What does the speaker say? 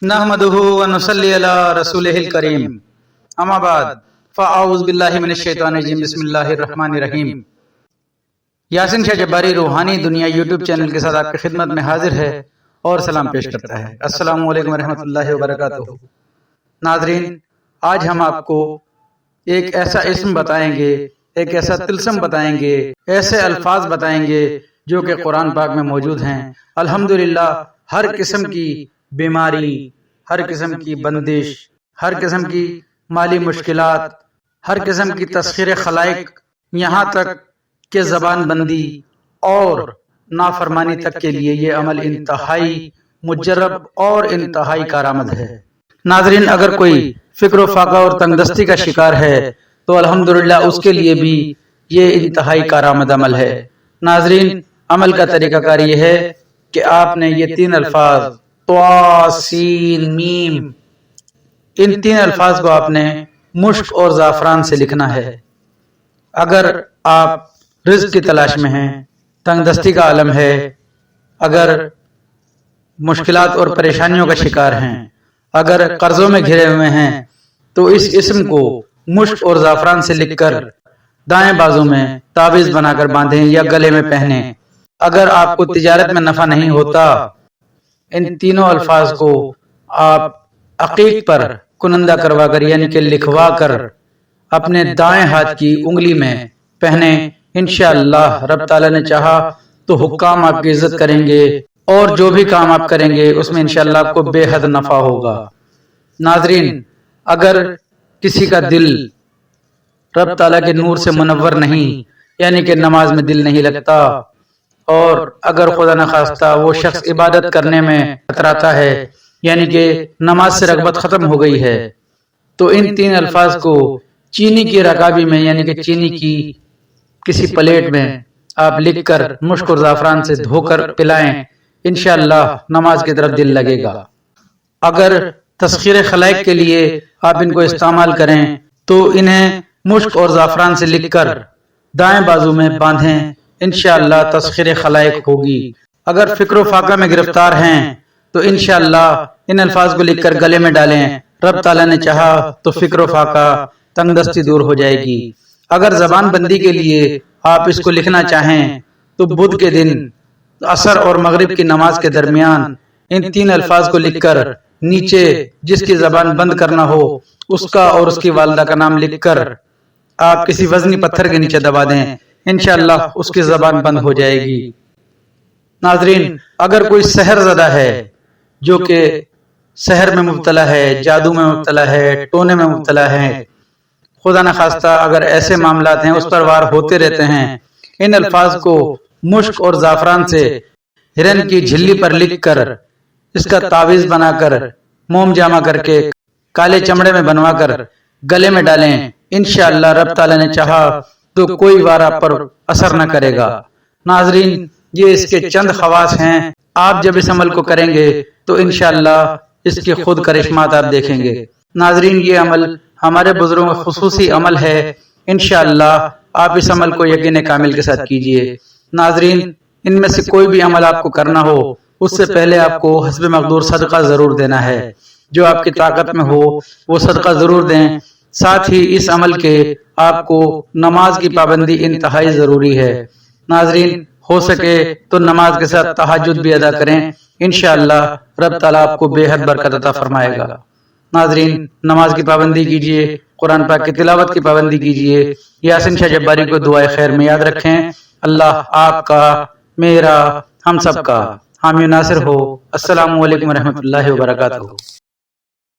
नहमदुहु व नुसल्ली अला रसूलिहिल करीम अम्मा बाद फ़अऊज़ु बिल्लाहि मिनश शैतानिर रजीम बिस्मिल्लाहिर रहमानिर रहीम। यासिन शाह जब्बारी रूहानी दुनिया यूट्यूब चैनल के साथ आपकी खिदमत में हाजिर है और सलाम पेश करता है। अस्सलामु अलैकुम व रहमतुल्लाहि व बरकातुहू। नाज़रीन, आज हम आपको एक ऐसा इस्म बताएंगे, एक ऐसा तिल्सम बताएंगे, ऐसे अल्फाज बताएंगे जो कि कुरान पाक में मौजूद हैं। अल्हम्दुलिल्लाह हर किस्म की बीमारी, हर किस्म की बंदिश, हर किस्म की माली मुश्किलात, हर किस्म की तस्खीर खलाइक, यहाँ तक कि ज़बान बंदी और नाफरमानी तक के लिए ये अमल इंतहाई मुजर्रब और इंतहाई कारआमद है। नाज़रीन, अगर कोई फिक्र फाका और तंगदस्ती का शिकार है तो अल्हम्दुलिल्लाह उसके लिए भी ये इंतहाई कारआमद अमल है। नाज़रीन, अमल का तरीकाकार ये है कि आपने ये तीन अल्फाज त्वा सीन मीम, इन तीन अल्फाज को आपने मुश्क और ज़ाफ़रान से लिखना है। अगर आप रिज़्क़ की तलाश में हैं, तंगदस्ती का आलम है, अगर मुश्किलात और परेशानियों का शिकार हैं, अगर कर्जों में घिरे हुए हैं, तो इस इस्म को मुश्क और ज़ाफ़रान से लिखकर दाएं बाजू में तावीज़ बनाकर बांधें या गले में पहने। अगर आपको तिजारत में नफा नहीं होता, इन तीनों अल्फाज को आप अकीक पर कुनंदा करवा कर यानी कि लिखवा कर अपने दाएं हाथ की उंगली में पहने। इंशाअल्लाह रब ताला ने चाहा तो हुक्काम आपकी इज्जत करेंगे और जो भी काम आप करेंगे उसमें इंशाअल्लाह आपको बेहद नफा होगा। नाज़रीन, अगर किसी का दिल रब ताला के नूर से मुनव्वर नहीं, यानी कि नमाज में दिल नहीं लगता, और अगर खुदा न खास्ता वो शख्स इबादत करने में कतराता है, यानी कि नमाज से रगबत खत्म हो गई है, तो इन तीन अल्फाज को चीनी की रकाबी में यानी कि चीनी की किसी प्लेट में आप लिखकर मुश्क और ज़ाफ़रान से धोकर पिलाएं। इंशाअल्लाह नमाज की तरफ दिल लगेगा। अगर तस्खीर खलाइक के लिए आप इनको इस्तेमाल करें तो इन्हें मुश्क और ज़ाफ़रान से लिखकर दाएं बाजू में बांधें। इंशाअल्लाह तस्खीर खलाइक होगी। अगर फिक्र फाका में गिरफ्तार हैं तो इंशाअल्लाह इन अल्फाज को लिखकर गले में डालें। रब ताला ने चाहा तो फिक्र फाका तंगदस्ती दूर हो जाएगी। अगर जबान बंदी के लिए आप इसको लिखना चाहें तो बुध के दिन असर और मगरिब की नमाज के दरमियान इन तीन अल्फाज को लिखकर नीचे जिसकी जबान बंद करना हो उसका और उसकी वालिदा का नाम लिखकर आप किसी वजनी पत्थर के नीचे दबा दें। इंशाअल्लाह उसकी जबान बंद हो जाएगी। नाज़रीन, अगर कोई सहर ज़दा है, जो कि सहर में मुब्तला है, जादू में मुब्तला है, टोने में मुब्तला है, खुदा न खास्ता अगर ऐसे मामलात हैं उस पर वार होते रहते हैं, इन अल्फाज को मुश्क और ज़ाफ़रान से हिरन की झिल्ली पर लिखकर इसका तावीज़ बनाकर मोम जामा करके काले चमड़े में बनवाकर गले में डालें। इंशाअल्लाह रब ताला ने चाहा तो कोई वार आप पर असर न करेगा। नाज़रीन, ये इसके चंद खवास हैं। आप जब इस अमल को करेंगे तो इंशाअल्लाह इसके खुद करिश्मात आप देखेंगे। नाज़रीन, ये अमल हमारे बुजुर्गों का खुसूसी अमल है। इंशाअल्लाह आप इस अमल को यकीन कामिल के साथ कीजिए। नाज़रीन, इनमें से कोई भी अमल आपको करना हो उससे पहले आपको हस्ब मक़दूर सदका जरूर देना है। जो आपकी ताकत में हो वो सदका जरूर दें। साथ ही इस अमल के आपको नमाज की पाबंदी इंतहाई जरूरी है। नाज़रीन, हो सके तो नमाज के साथ तहज्जुद भी अदा करें। इंशाअल्लाह रब ताला आपको बेहद बरकत अता फरमाएगा। नाज़रीन, नमाज की पाबंदी कीजिए, कुरान पाक की तिलावत की पाबंदी कीजिए। यासिन शाह जब्बारी को दुआए खैर में याद रखें। अल्लाह आपका, मेरा, हम सबका हामी नासिर हो। अस्सलामु अलैकुम व रहमतुल्लाहि व बरकातुहू।